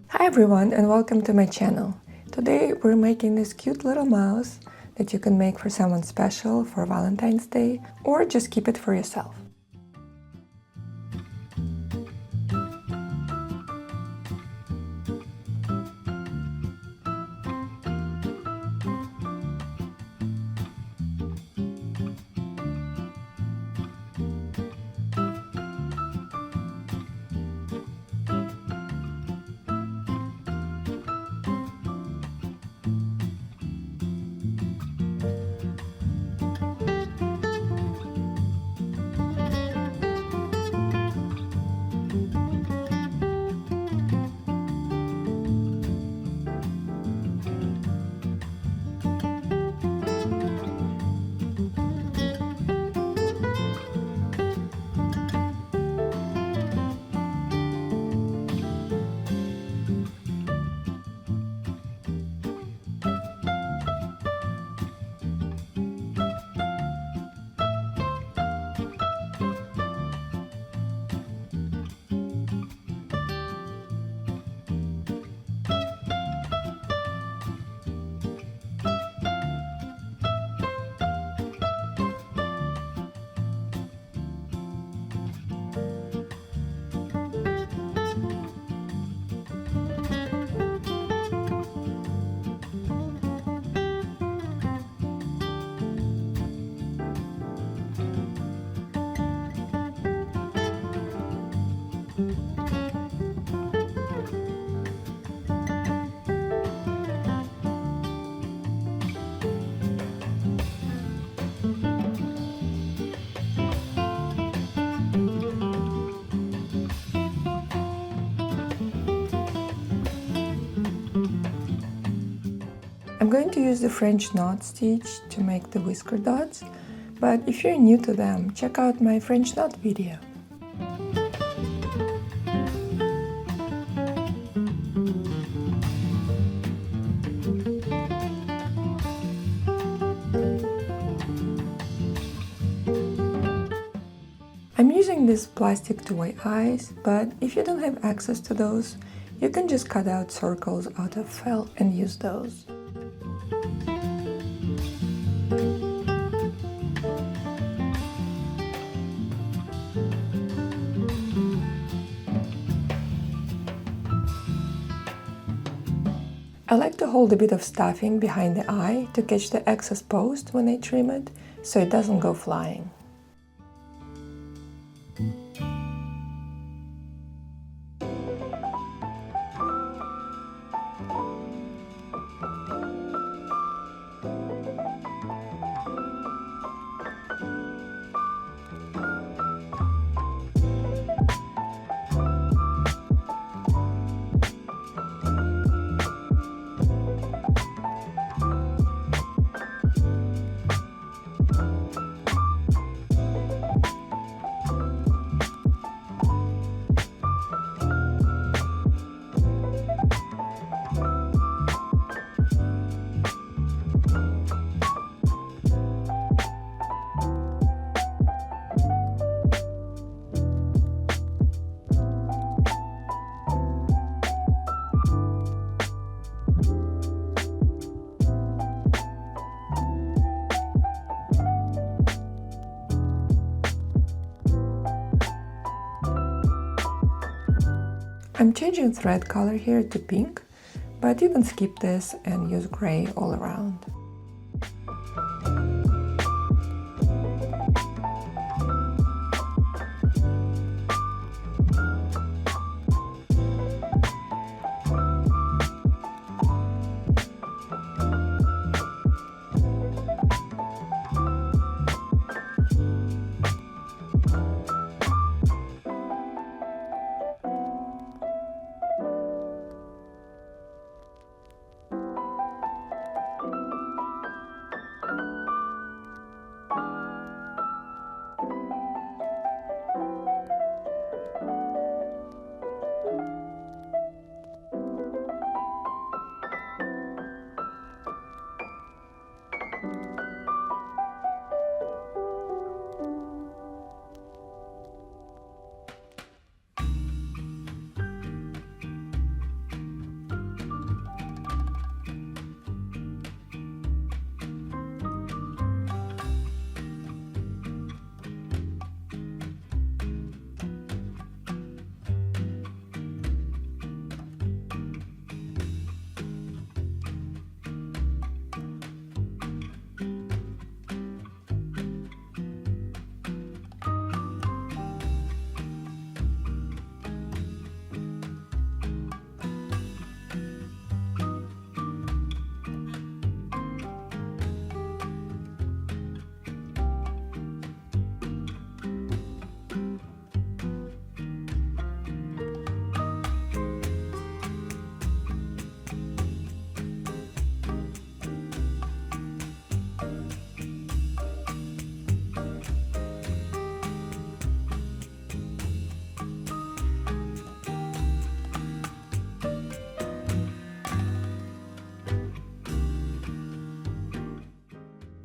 Hi everyone and welcome to my channel. Today we're making this cute little mouse that you can make for someone special for Valentine's Day or just keep it for yourself. I'm going to use the French knot stitch to make the whisker dots, but if you're new to them, check out my French knot video. I'm using these plastic two-way eyes, but if you don't have access to those, you can just cut out circles out of felt and use those. I like to hold a bit of stuffing behind the eye to catch the excess post when I trim it, so it doesn't go flying. I'm changing thread color here to pink, but you can skip this and use gray all around.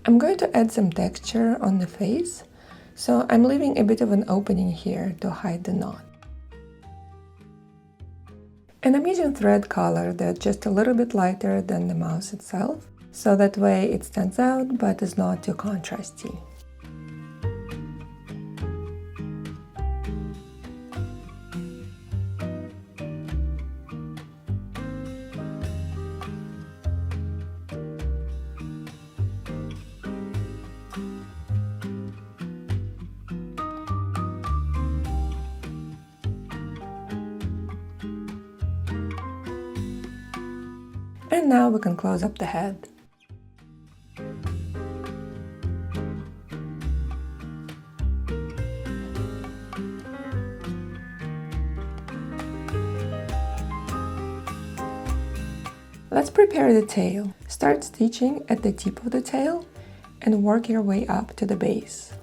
I'm going to add some texture on the face, so I'm leaving a bit of an opening here to hide the knot. And I'm using thread color that's just a little bit lighter than the mouse itself, so that way it stands out but is not too contrasty. And now we can close up the head. Let's prepare the tail. Start stitching at the tip of the tail and work your way up to the base.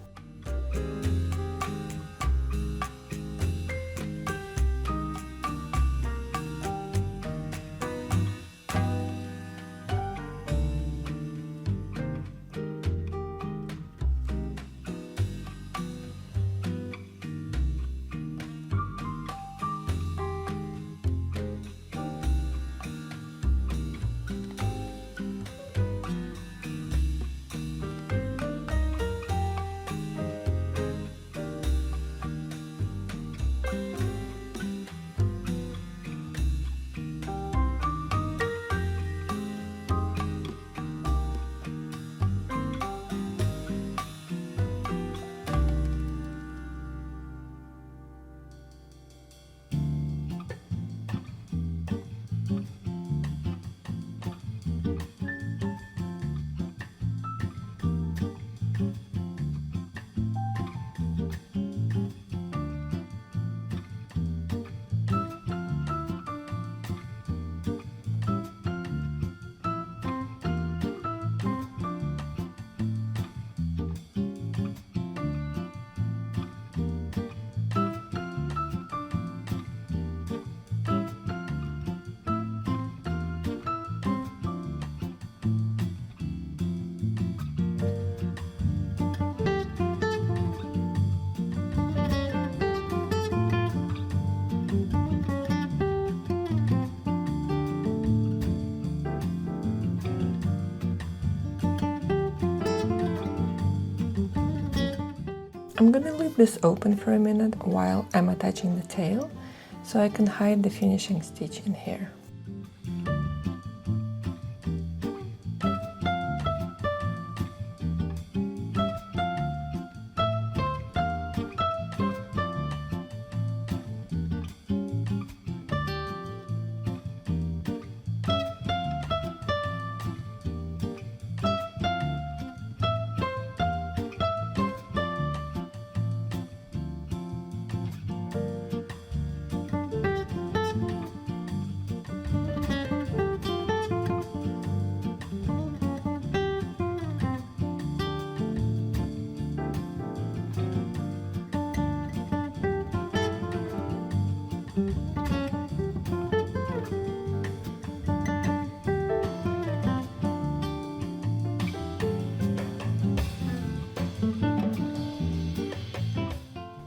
I'm gonna leave this open for a minute while I'm attaching the tail, so I can hide the finishing stitch in here.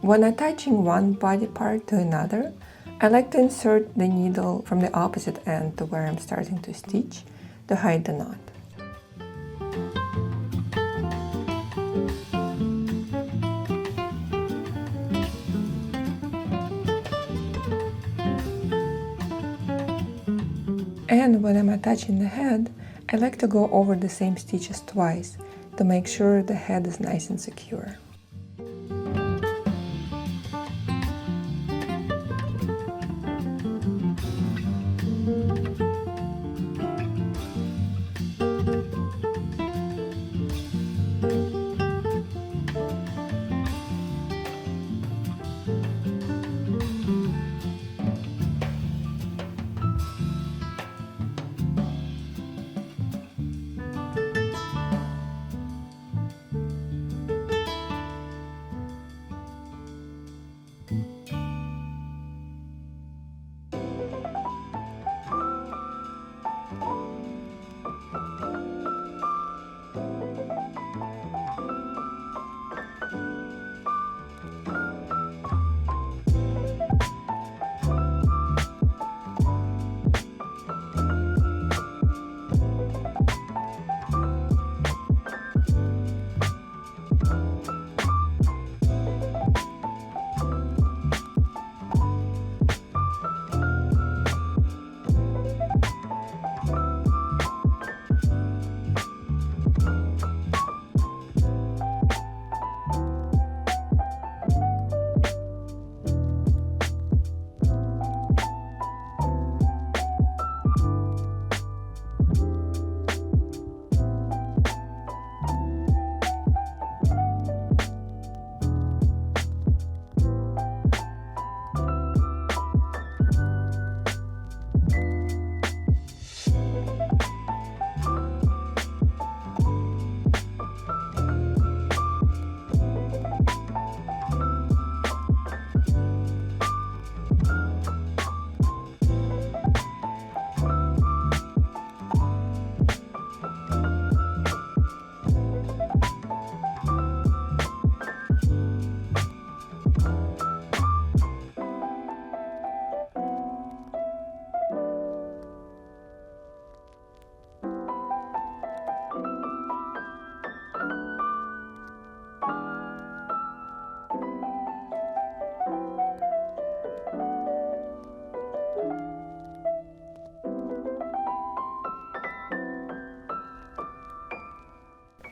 When attaching one body part to another, I like to insert the needle from the opposite end to where I'm starting to stitch to hide the knot. And when I'm attaching the head, I like to go over the same stitches twice to make sure the head is nice and secure.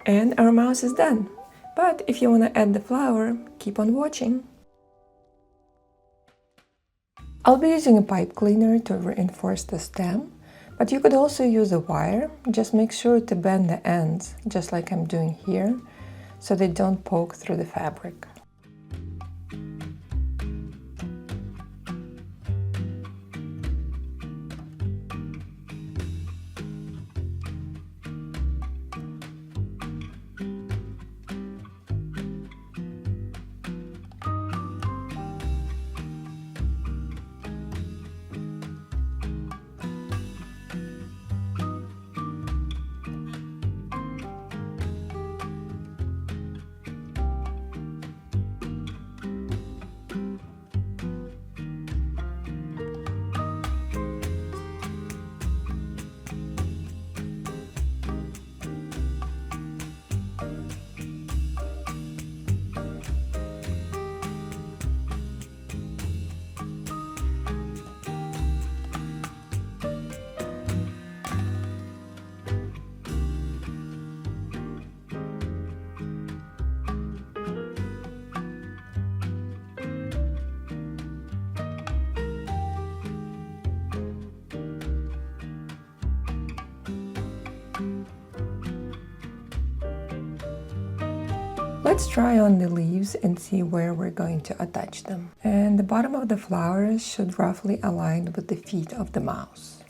And our mouse is done. But if you want to add the flower, keep on watching. I'll be using a pipe cleaner to reinforce the stem, but you could also use a wire. Just make sure to bend the ends, just like I'm doing here, so they don't poke through the fabric. Let's try on the leaves and see where we're going to attach them. And the bottom of the flowers should roughly align with the feet of the mouse.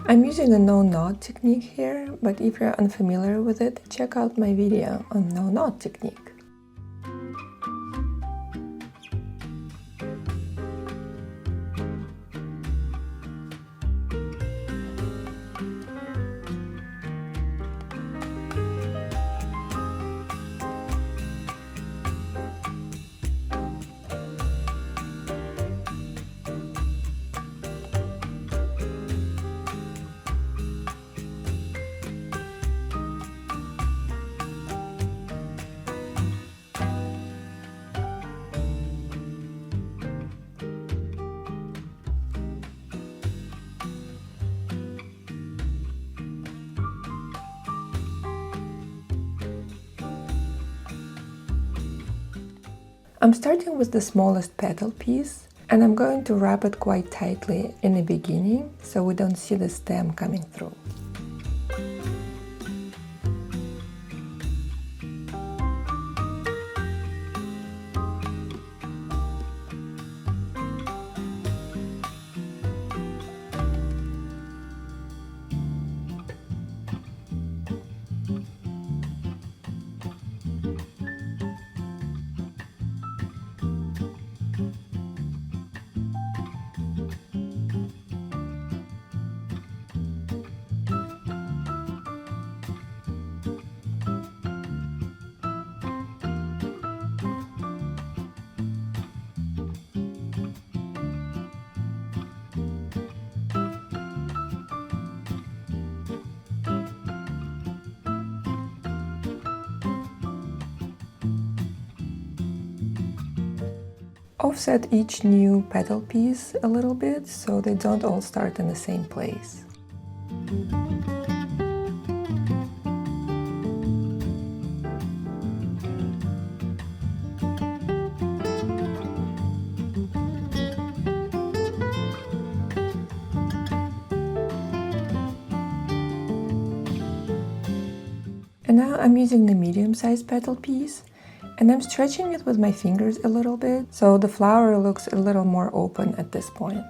I'm using a no-knot technique here, but if you're unfamiliar with it, check out my video on no-knot technique. I'm starting with the smallest petal piece, and I'm going to wrap it quite tightly in the beginning so we don't see the stem coming through. Offset each new petal piece a little bit so they don't all start in the same place. And now I'm using the medium-sized petal piece, and I'm stretching it with my fingers a little bit, so the flower looks a little more open at this point.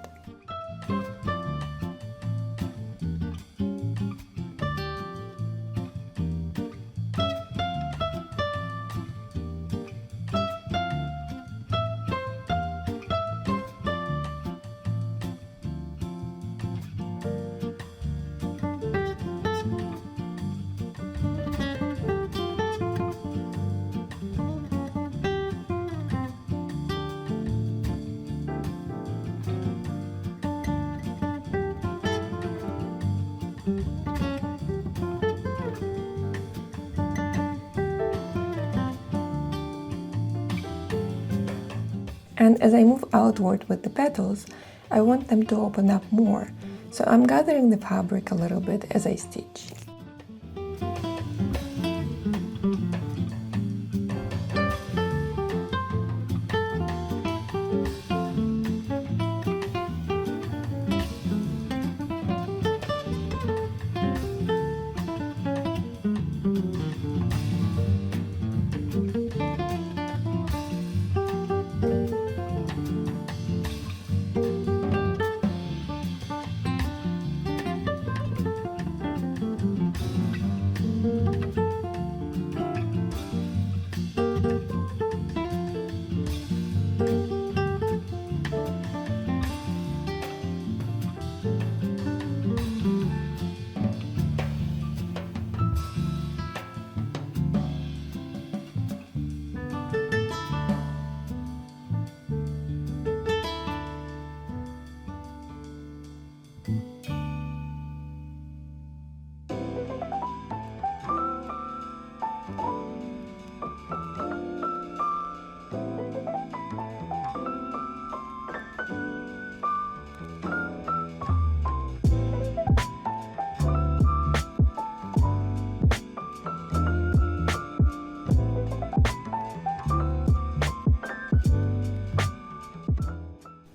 And as I move outward with the petals, I want them to open up more, so I'm gathering the fabric a little bit as I stitch.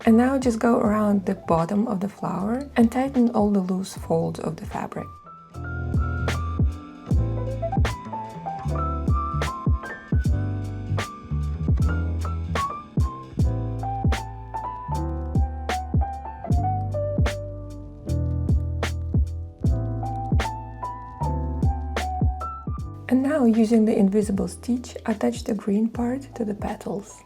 And now just go around the bottom of the flower and tighten all the loose folds of the fabric. And now, using the invisible stitch, attach the green part to the petals.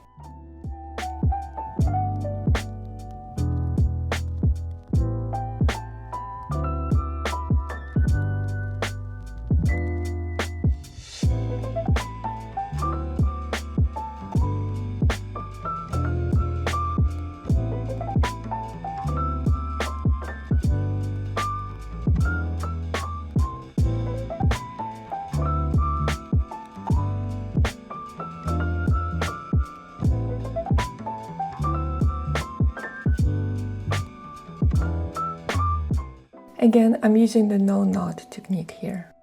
Again, I'm using the no knot technique here.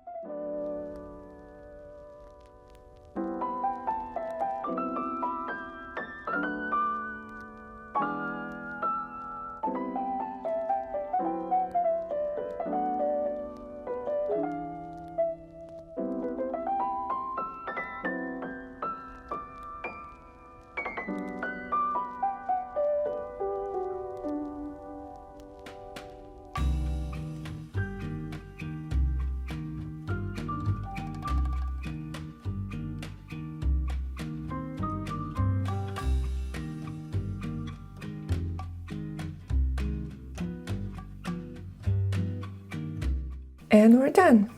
And we're done!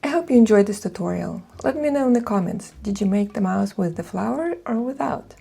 I hope you enjoyed this tutorial. Let me know in the comments, did you make the mouse with the flower or without?